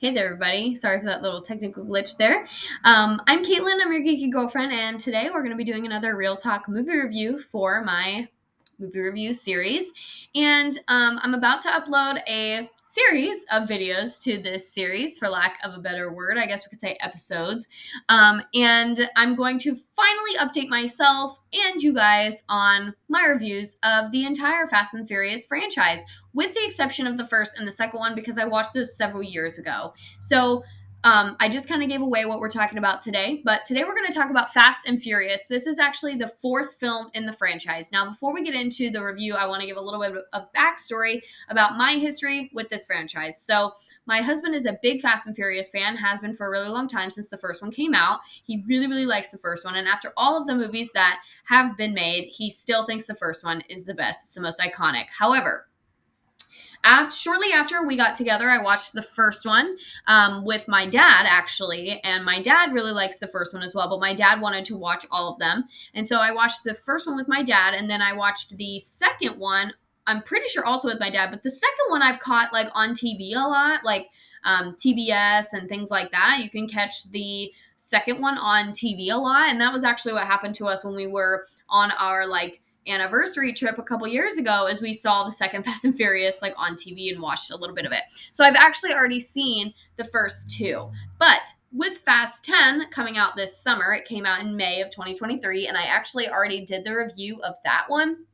Hey there, everybody. Sorry for that little technical glitch there. I'm Caitlin. I'm your geeky girlfriend, and today we're going to be doing another Real Talk movie review for my movie review series. And I'm about to upload a series of videos to this series, for lack of a better word. I guess we could say episodes. And I'm going to finally update myself and you guys on my reviews of the entire Fast and Furious franchise, with the exception of the first and the second one, because I watched those several years ago. So I just kind of gave away what we're talking about today, but today we're going to talk about Fast and Furious. This is actually the fourth film in the franchise. Now, before we get into the review, I want to give a little bit of backstory about my history with this franchise. So my husband is a big Fast and Furious fan, has been for a really long time, since the first one came out. He really, really likes the first one, and after all of the movies that have been made, he still thinks the first one is the best. It's the most iconic. However, shortly after we got together, I watched the first one with my dad, actually, and my dad really likes the first one as well, but my dad wanted to watch all of them, and so I watched the first one with my dad, and then I watched the second one, I'm pretty sure also with my dad, but the second one I've caught like on TV a lot, like TBS and things like that. You can catch the second one on TV a lot, and that was actually what happened to us when we were on our anniversary trip a couple years ago, as we saw the second Fast and Furious on TV and watched a little bit of it. So I've actually already seen the first two. But with Fast 10 coming out this summer, it came out in May of 2023, and I actually already did the review of that one.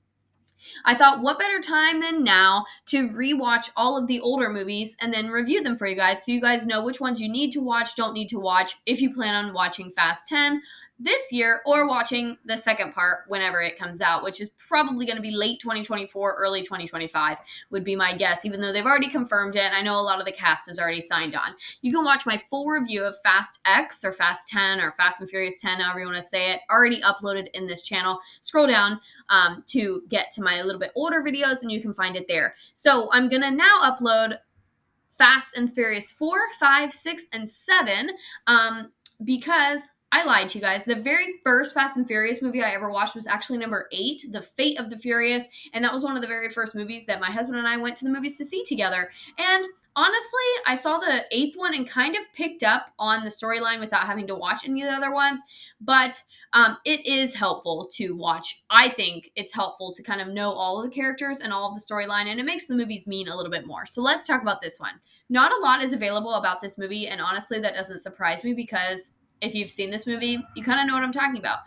I thought, what better time than now to rewatch all of the older movies and then review them for you guys, so you guys know which ones you need to watch, don't need to watch, if you plan on watching Fast 10 this year or watching the second part whenever it comes out, which is probably going to be late 2024, early 2025 would be my guess, even though they've already confirmed it. I know a lot of the cast has already signed on. You can watch my full review of Fast X or Fast 10 or Fast and Furious 10, however you want to say it, already uploaded in this channel. Scroll down to get to my little bit older videos, and you can find it there. So I'm going to now upload Fast and Furious 4, 5, 6, and 7 because I lied to you guys. The very first Fast and Furious movie I ever watched was actually number 8, The Fate of the Furious, and that was one of the very first movies that my husband and I went to the movies to see together. And honestly, I saw the 8th one and kind of picked up on the storyline without having to watch any of the other ones, but it is helpful to watch. I think it's helpful to kind of know all of the characters and all of the storyline, and it makes the movies mean a little bit more. So let's talk about this one. Not a lot is available about this movie, and honestly, that doesn't surprise me, because if you've seen this movie, you kind of know what I'm talking about.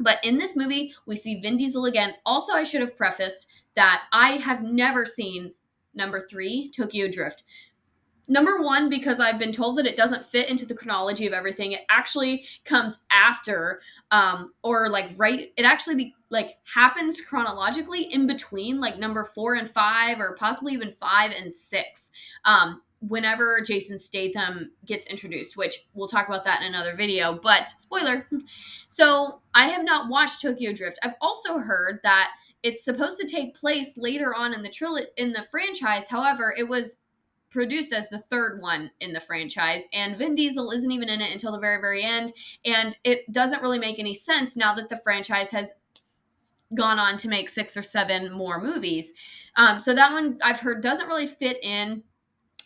But in this movie, we see Vin Diesel again. Also, I should have prefaced that I have never seen number 3, Tokyo Drift. Number 1, because I've been told that it doesn't fit into the chronology of everything. It actually comes after, it actually happens chronologically in between, number 4 and 5, or possibly even 5 and 6. Whenever Jason Statham gets introduced, which we'll talk about that in another video, but spoiler. So I have not watched Tokyo Drift. I've also heard that it's supposed to take place later on in the franchise. However, it was produced as the third one in the franchise, and Vin Diesel isn't even in it until the very, very end, and it doesn't really make any sense now that the franchise has gone on to make 6 or 7 more movies. So that one I've heard doesn't really fit in,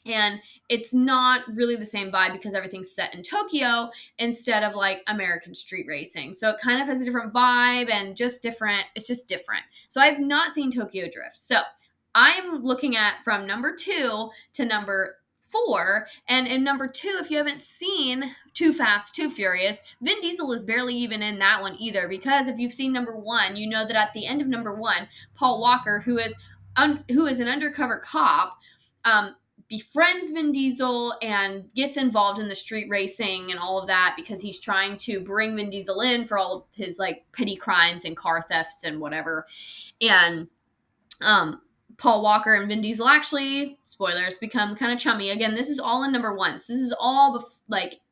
and it's not really the same vibe because everything's set in Tokyo instead of American street racing. So it kind of has a different vibe and just different. It's just different. So I've not seen Tokyo Drift. So I'm looking at from number 2 to number 4. And in number 2, if you haven't seen Too Fast, Too Furious, Vin Diesel is barely even in that one either. Because if you've seen number 1, you know that at the end of number 1, Paul Walker, who is an undercover cop, befriends Vin Diesel and gets involved in the street racing and all of that, because he's trying to bring Vin Diesel in for all of his petty crimes and car thefts and whatever. And Paul Walker and Vin Diesel actually, spoilers, become kind of chummy. Again, this is all in number 1. So this is all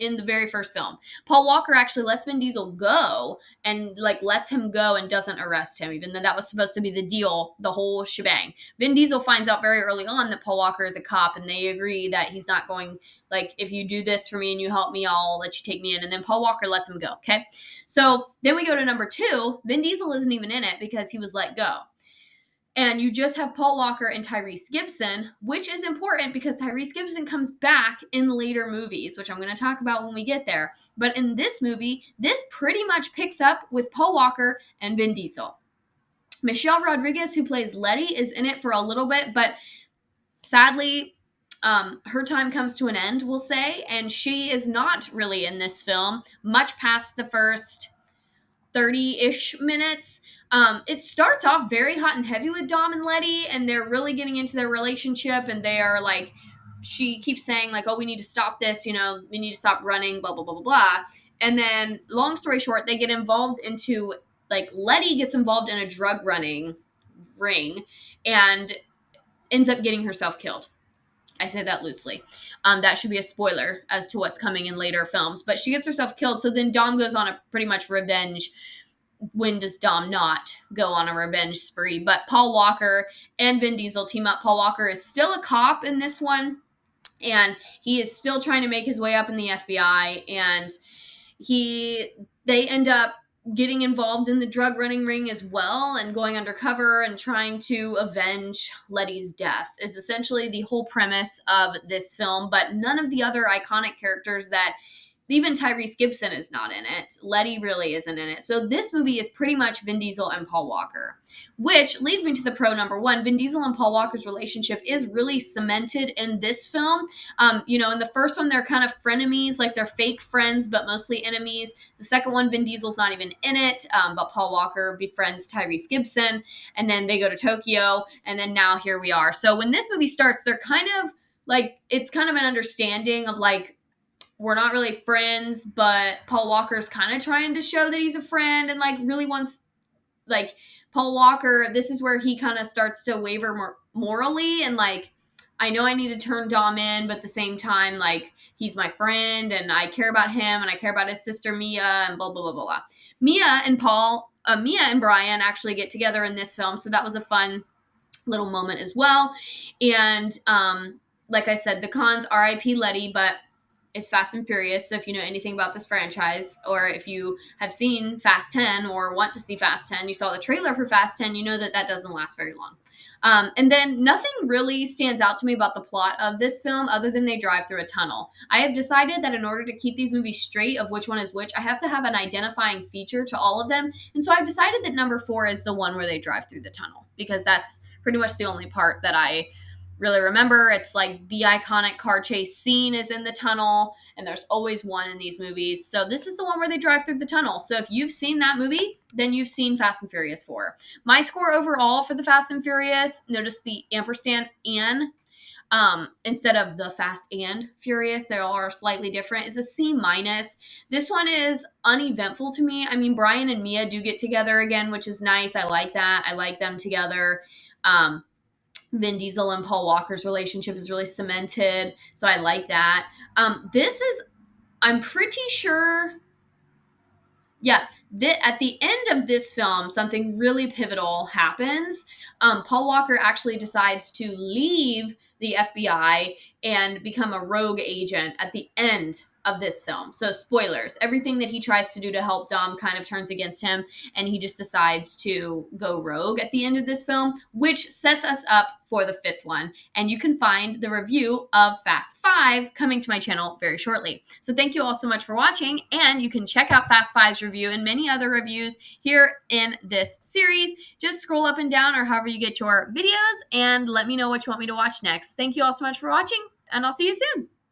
in the very first film. Paul Walker actually lets Vin Diesel go and lets him go and doesn't arrest him, even though that was supposed to be the deal, the whole shebang. Vin Diesel finds out very early on that Paul Walker is a cop, and they agree that he's not going, if you do this for me and you help me, I'll let you take me in. And then Paul Walker lets him go, okay? So then we go to number 2. Vin Diesel isn't even in it because he was let go. And you just have Paul Walker and Tyrese Gibson, which is important because Tyrese Gibson comes back in later movies, which I'm going to talk about when we get there. But in this movie, this pretty much picks up with Paul Walker and Vin Diesel. Michelle Rodriguez, who plays Letty, is in it for a little bit, but sadly, her time comes to an end, we'll say, and she is not really in this film much past the first 30-ish minutes. It starts off very hot and heavy with Dom and Letty, and they're really getting into their relationship, and they are like, she keeps saying like, oh, we need to stop this, we need to stop running, blah, blah, blah, blah, blah. And then, long story short, they get involved into, like, Letty gets involved in a drug running ring and ends up getting herself killed. I say that loosely. That should be a spoiler as to what's coming in later films. But she gets herself killed, so then Dom goes on a pretty much revenge. When does Dom not go on a revenge spree? But Paul Walker and Vin Diesel team up. Paul Walker is still a cop in this one, and he is still trying to make his way up in the FBI, and they end up getting involved in the drug running ring as well and going undercover and trying to avenge Letty's death is essentially the whole premise of this film. But none of the other iconic characters that even Tyrese Gibson is not in it. Letty really isn't in it. So this movie is pretty much Vin Diesel and Paul Walker, which leads me to the pro number one. Vin Diesel and Paul Walker's relationship is really cemented in this film. In the first one, they're kind of frenemies, like they're fake friends, but mostly enemies. The second one, Vin Diesel's not even in it, but Paul Walker befriends Tyrese Gibson, and then they go to Tokyo, and then now here we are. So when this movie starts, they're kind of like, it's kind of an understanding of like, we're not really friends, but Paul Walker's kind of trying to show that he's a friend and like really wants, like, Paul Walker, this is where he kind of starts to waver more morally and like, I know I need to turn Dom in, but at the same time, like, he's my friend and I care about him and I care about his sister Mia and blah, blah, blah, blah, blah. Mia and Brian actually get together in this film, so that was a fun little moment as well. And like I said, the cons, R.I.P. Letty, but it's Fast and Furious, so if you know anything about this franchise, or if you have seen Fast 10 or want to see Fast 10, you saw the trailer for Fast 10, you know that doesn't last very long. And then nothing really stands out to me about the plot of this film other than they drive through a tunnel. I have decided that in order to keep these movies straight of which one is which, I have to have an identifying feature to all of them. And so I've decided that number 4 is the one where they drive through the tunnel, because that's pretty much the only part that I really remember. It's like the iconic car chase scene is in the tunnel, and there's always one in these movies. So this is the one where they drive through the tunnel. So if you've seen that movie, then you've seen Fast and Furious 4. My score overall for the Fast and Furious, notice the ampersand and instead of the Fast and Furious, they all are slightly different, is a C-. This one is uneventful to me. I mean, Brian and Mia do get together again, which is nice. I like that. I like them together. Vin Diesel and Paul Walker's relationship is really cemented, so I like that. I'm pretty sure, at the end of this film, something really pivotal happens. Paul Walker actually decides to leave the FBI and become a rogue agent at the end of this film. So spoilers, everything that he tries to do to help Dom kind of turns against him, and he just decides to go rogue at the end of this film, which sets us up for the 5th one. And you can find the review of Fast 5 coming to my channel very shortly. So thank you all so much for watching, and you can check out Fast 5's review and many other reviews here in this series. Just scroll up and down or however you get your videos and let me know what you want me to watch next. Thank you all so much for watching, and I'll see you soon.